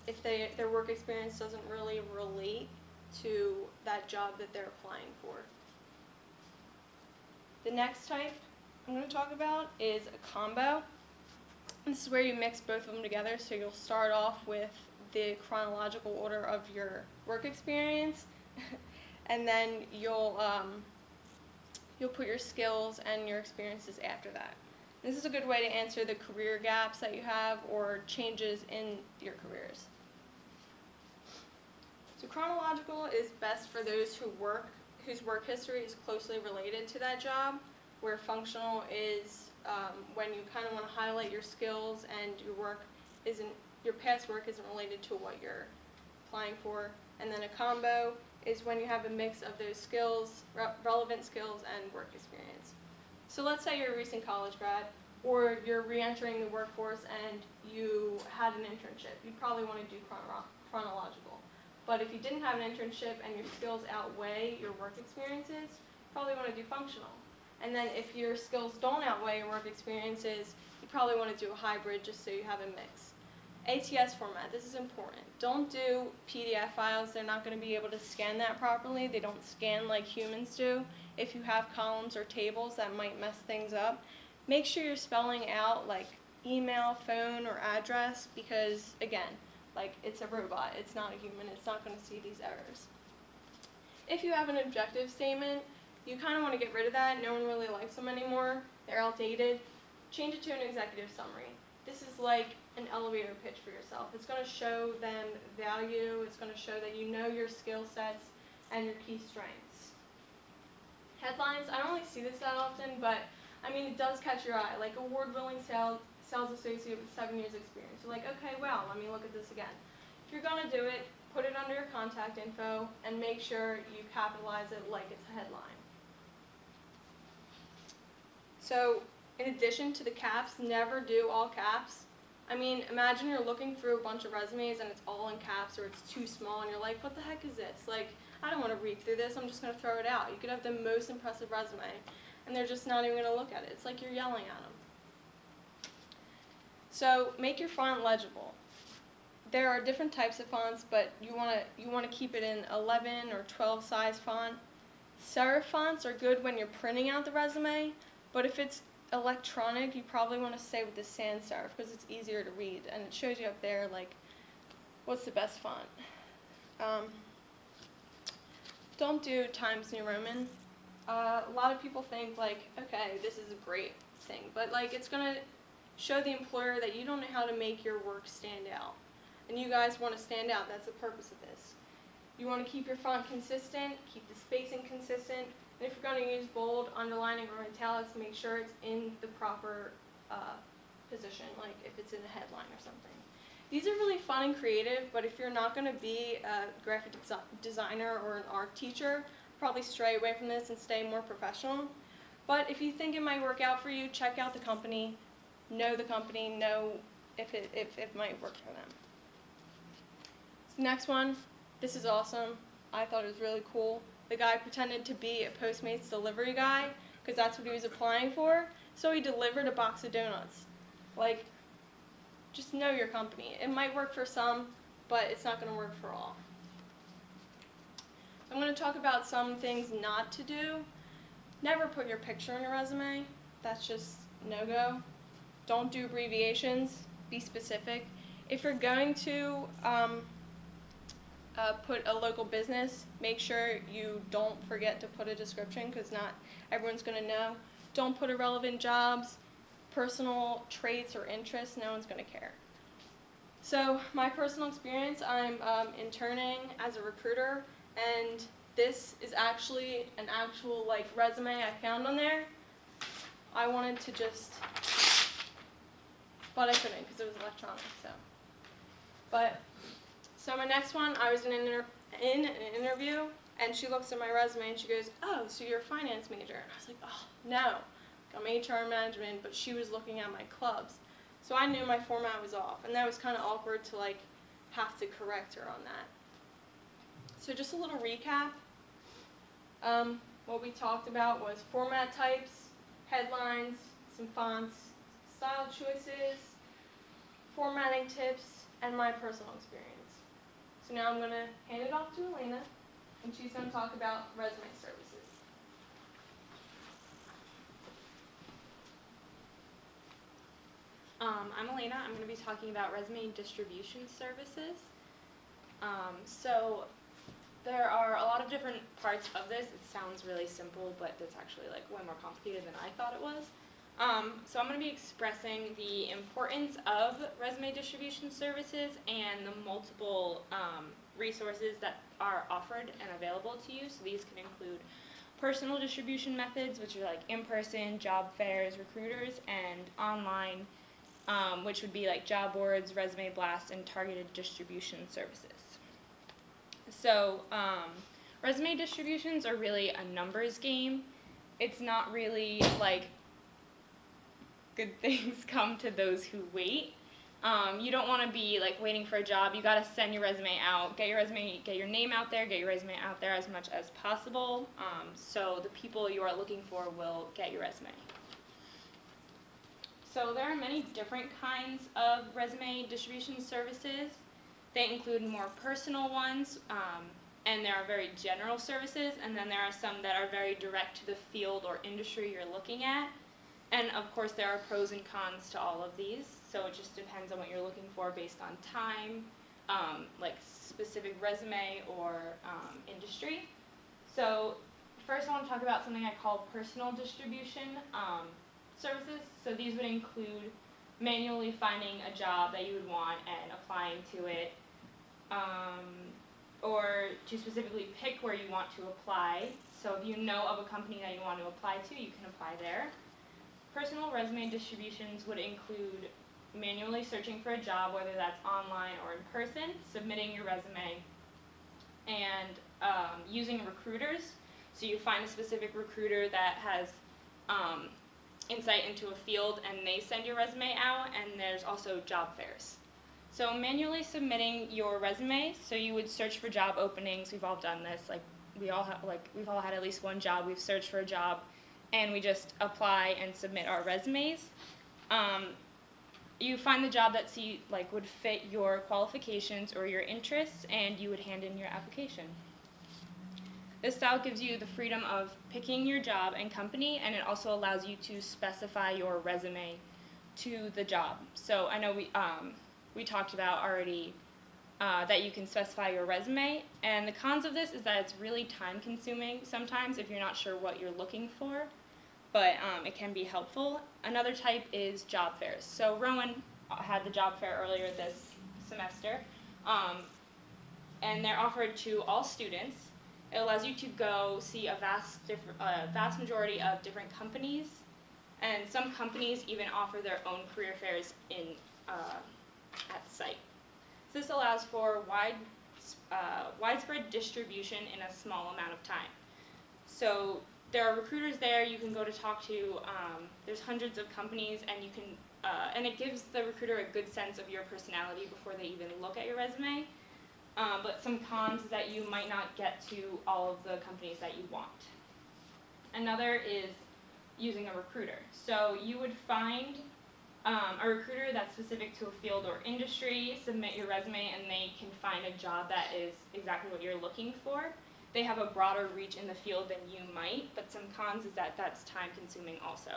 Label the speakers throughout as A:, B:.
A: if their work experience doesn't really relate to that job that they're applying for. The next type I'm going to talk about is a combo. This is where you mix both of them together, so you'll start off with the chronological order of your work experience, and then you'll put your skills and your experiences after that. This is a good way to answer the career gaps that you have or changes in your careers. So chronological is best for those whose work history is closely related to that job, where functional is when you kind of want to highlight your skills and your past work isn't related to what you're applying for. And then a combo is when you have a mix of those skills, relevant skills, and work experience. So let's say you're a recent college grad, or you're re-entering the workforce and you had an internship. You probably want to do chronological. But if you didn't have an internship and your skills outweigh your work experiences, you probably want to do functional. And then if your skills don't outweigh your work experiences, you probably want to do a hybrid just so you have a mix. ATS format, this is important. Don't do PDF files. They're not going to be able to scan that properly. They don't scan like humans do. If you have columns or tables, that might mess things up. Make sure you're spelling out like email, phone, or address because, again, like it's a robot. It's not a human. It's not going to see these errors. If you have an objective statement, you kind of want to get rid of that. No one really likes them anymore. They're outdated. Change it to an executive summary. This is like an elevator pitch for yourself. It's going to show them value. It's going to show that you know your skill sets and your key strengths. Headlines, I don't really see this that often, but I mean, it does catch your eye. Like award-winning sales associate with 7 years experience. You're like, okay, well, let me look at this again. If you're going to do it, put it under your contact info and make sure you capitalize it like it's a headline. So in addition to the caps, never do all caps. I mean, imagine you're looking through a bunch of resumes and it's all in caps or it's too small and you're like, what the heck is this? Like, I don't want to read through this, I'm just going to throw it out. You could have the most impressive resume and they're just not even going to look at it. It's like you're yelling at them. So make your font legible. There are different types of fonts, but you want to keep it in 11 or 12 size font. Serif fonts are good when you're printing out the resume, but if it's electronic, you probably want to stay with the sans serif because it's easier to read and it shows you up there like what's the best font. Don't do Times New Roman. A lot of people think like, okay, this is a great thing, but like it's going to show the employer that you don't know how to make your work stand out. And you guys want to stand out. That's the purpose of this. You want to keep your font consistent, keep the spacing consistent, and if you're going to use bold, underlining, or italics, make sure it's in the proper position, like if it's in a headline or something. These are really fun and creative, but if you're not going to be a graphic designer or an art teacher, probably stray away from this and stay more professional. But if you think it might work out for you, check out the company, know if it might work for them. So next one, this is awesome. I thought it was really cool. The guy pretended to be a Postmates delivery guy because that's what he was applying for. So he delivered a box of donuts. Like, just know your company. It might work for some, but it's not going to work for all. I'm going to talk about some things not to do. Never put your picture in your resume. That's just no-go. Don't do abbreviations. Be specific. If you're going to put a local business, make sure you don't forget to put a description because not everyone's going to know. Don't put irrelevant jobs, personal traits, or interests. No one's going to care. So my personal experience, I'm interning as a recruiter, and this is actually an actual like resume I found on there. I wanted to just, but I couldn't because it was electronic. So my next one, I was in an interview, and she looks at my resume and she goes, "Oh, so you're a finance major?" And I was like, "Oh no, I'm HR management," but she was looking at my clubs. So I knew my format was off, and that was kind of awkward to like have to correct her on that. So just a little recap. What we talked about was format types, headlines, some fonts, style choices, formatting tips, and my personal experience. So now I'm going to hand it off to Elena, and she's going to talk about resume services.
B: I'm Elena. I'm going to be talking about resume distribution services. So there are a lot of different parts of this. It sounds really simple, but it's actually like way more complicated than I thought it was. So I'm going to be expressing the importance of resume distribution services and the multiple resources that are offered and available to you. So these can include personal distribution methods, which are like in-person, job fairs, recruiters, and online, which would be like job boards, resume blasts, and targeted distribution services. So resume distributions are really a numbers game. It's not really like good things come to those who wait. You don't want to be like waiting for a job. You got to send your resume out, get your name out there, get your resume out there as much as possible, so the people you are looking for will get your resume. So there are many different kinds of resume distribution services. They include more personal ones, and there are very general services, and then there are some that are very direct to the field or industry you're looking at. And of course there are pros and cons to all of these, so it just depends on what you're looking for based on time, like specific resume or industry. So first I want to talk about something I call personal distribution services. So these would include manually finding a job that you would want and applying to it, or to specifically pick where you want to apply. So if you know of a company that you want to apply to, you can apply there. Personal resume distributions would include manually searching for a job, whether that's online or in person, submitting your resume, and using recruiters. So you find a specific recruiter that has insight into a field and they send your resume out, and there's also job fairs. So manually submitting your resume, so you would search for job openings. We've all done this, we've all had at least one job. We've searched for a job and we just apply and submit our resumes. You find the job that would fit your qualifications or your interests, and you would hand in your application. This style gives you the freedom of picking your job and company, and it also allows you to specify your resume to the job. So I know we talked about already that you can specify your resume, and the cons of this is that it's really time consuming sometimes if you're not sure what you're looking for, but it can be helpful. Another type is job fairs. So Rowan had the job fair earlier this semester, and they're offered to all students. It allows you to go see a vast majority of different companies, and some companies even offer their own career fairs at the site. So this allows for widespread distribution in a small amount of time. So there are recruiters there you can go to talk to. There's hundreds of companies, and you can, and it gives the recruiter a good sense of your personality before they even look at your resume. But some cons is that you might not get to all of the companies that you want. Another is using a recruiter. So you would find a recruiter that's specific to a field or industry, submit your resume, and they can find a job that is exactly what you're looking for. They have a broader reach in the field than you might, but some cons is that that's time consuming also.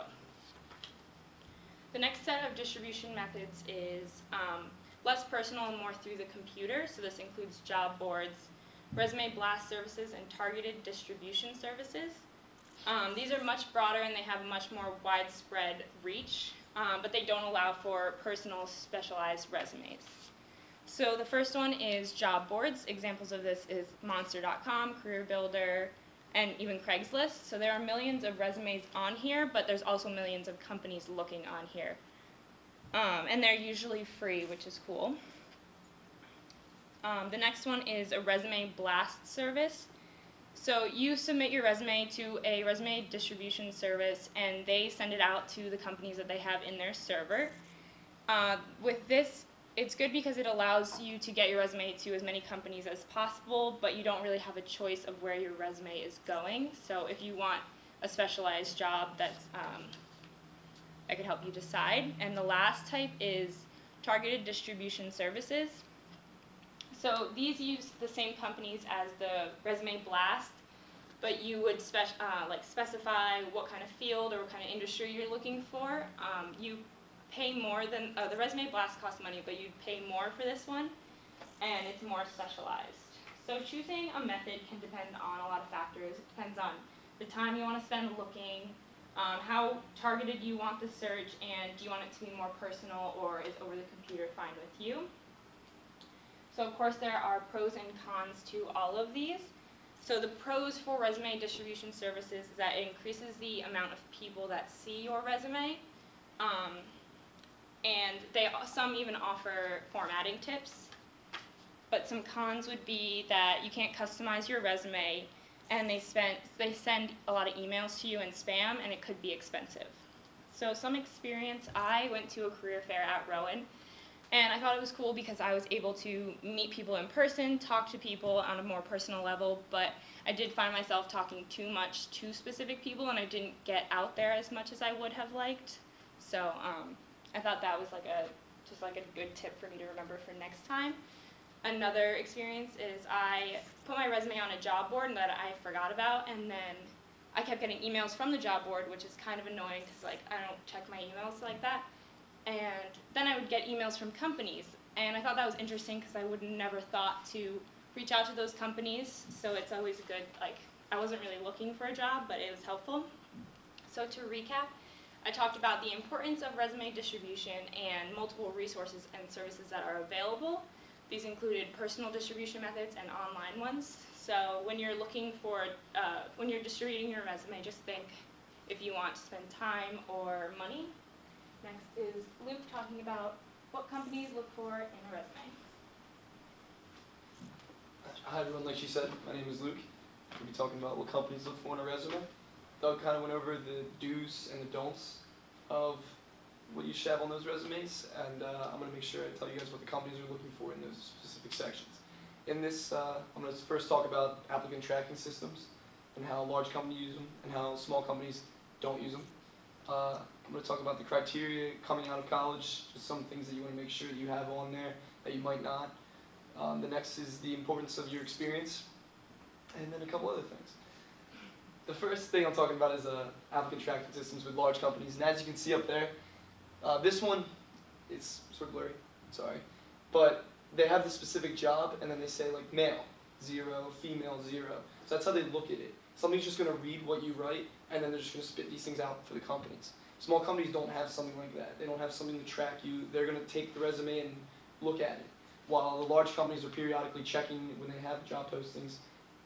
B: The next set of distribution methods is less personal and more through the computer. So this includes job boards, resume blast services, and targeted distribution services. These are much broader and they have much more widespread reach, but they don't allow for personal specialized resumes. So the first one is job boards. Examples of this is Monster.com, Career Builder, and even Craigslist. So there are millions of resumes on here, but there's also millions of companies looking on here. And they're usually free, which is cool. The next one is a resume blast service. So you submit your resume to a resume distribution service, and they send it out to the companies that they have in their server. With this, it's good because it allows you to get your resume to as many companies as possible, but you don't really have a choice of where your resume is going. So if you want a specialized job, that could help you decide. And the last type is targeted distribution services. So these use the same companies as the resume blast, but you would specify what kind of field or what kind of industry you're looking for. You pay more than the resume blast costs money, but you'd pay more for this one, and it's more specialized. So choosing a method can depend on a lot of factors. It depends on the time you want to spend looking, how targeted you want the search, and do you want it to be more personal, or is over the computer fine with you? So of course there are pros and cons to all of these. So the pros for resume distribution services is that it increases the amount of people that see your resume, and some even offer formatting tips. But some cons would be that you can't customize your resume, and they send a lot of emails to you in spam, and it could be expensive. So some experience, I went to a career fair at Rowan, and I thought it was cool because I was able to meet people in person, talk to people on a more personal level, but I did find myself talking too much to specific people, and I didn't get out there as much as I would have liked. So I thought that was just a good tip for me to remember for next time. Another experience is I put my resume on a job board that I forgot about, and then I kept getting emails from the job board, which is kind of annoying because I don't check my emails like that. And then I would get emails from companies, and I thought that was interesting because I would never thought to reach out to those companies. So it's always good. I wasn't really looking for a job, but it was helpful. So to recap, I talked about the importance of resume distribution and multiple resources and services that are available. These included personal distribution methods and online ones. So when you're when you're distributing your resume, just think if you want to spend time or money. Next is Luke talking about what companies look for in a resume.
C: Hi everyone, like she said, my name is Luke. We'll be talking about what companies look for in a resume. Doug kind of went over the do's and the don'ts of what you should have on those resumes, and I'm going to make sure I tell you guys what the companies are looking for in those specific sections. In this, I'm going to first talk about applicant tracking systems and how large companies use them and how small companies don't use them. I'm going to talk about the criteria coming out of college, just some things that you want to make sure that you have on there that you might not. The next is the importance of your experience, and then a couple other things. The first thing I'm talking about is applicant tracking systems with large companies, and as you can see up there, this one is sort of blurry, sorry, but they have the specific job, and then they say like male, 0, female, 0. So that's how they look at it. Somebody's just going to read what you write, and then they're just going to spit these things out for the companies. Small companies don't have something like that. They don't have something to track you. They're going to take the resume and look at it, while the large companies are periodically checking when they have job postings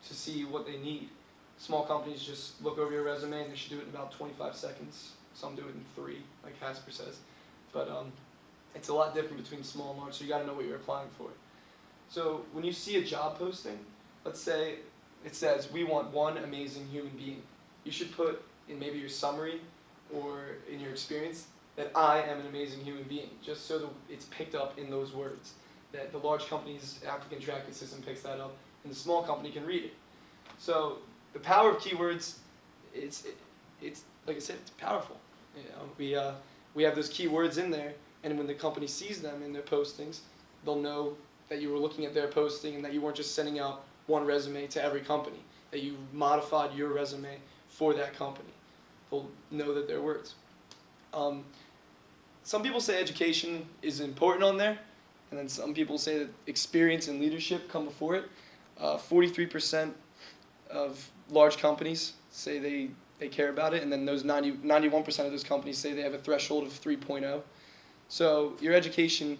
C: to see what they need. Small companies just look over your resume, and they should do it in about 25 seconds. Some do it in 3, like Casper says. But it's a lot different between small and large, so you got to know what you're applying for. So when you see a job posting, let's say it says, we want one amazing human being. You should put in maybe your summary or in your experience that I am an amazing human being, just so that it's picked up in those words. That the large company's applicant tracking system picks that up, and the small company can read it. So the power of keywords, it's like I said, it's powerful. You know, we have those keywords in there, and when the company sees them in their postings, they'll know that you were looking at their posting and that you weren't just sending out one resume to every company, that you modified your resume for that company. They'll know that they're words. Some people say education is important on there, and then some people say that experience and leadership come before it. 43% of large companies say they care about it, and then those 91% of those companies say they have a threshold of 3.0. So your education,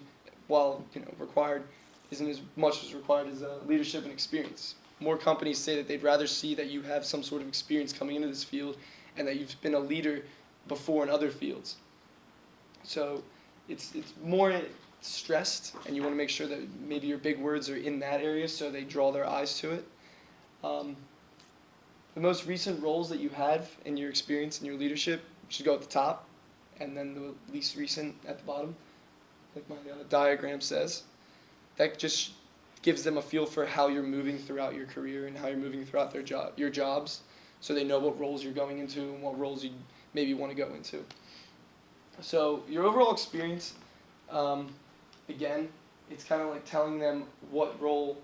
C: while required, isn't as much as required as leadership and experience. More companies say that they'd rather see that you have some sort of experience coming into this field and that you've been a leader before in other fields. So it's more stressed, and you want to make sure that maybe your big words are in that area so they draw their eyes to it. The most recent roles that you have in your experience and your leadership should go at the top, and then the least recent at the bottom, like my diagram says. That just gives them a feel for how you're moving throughout your career and how you're moving throughout your jobs, so they know what roles you're going into and what roles you maybe want to go into. So your overall experience, again, it's kind of like telling them what role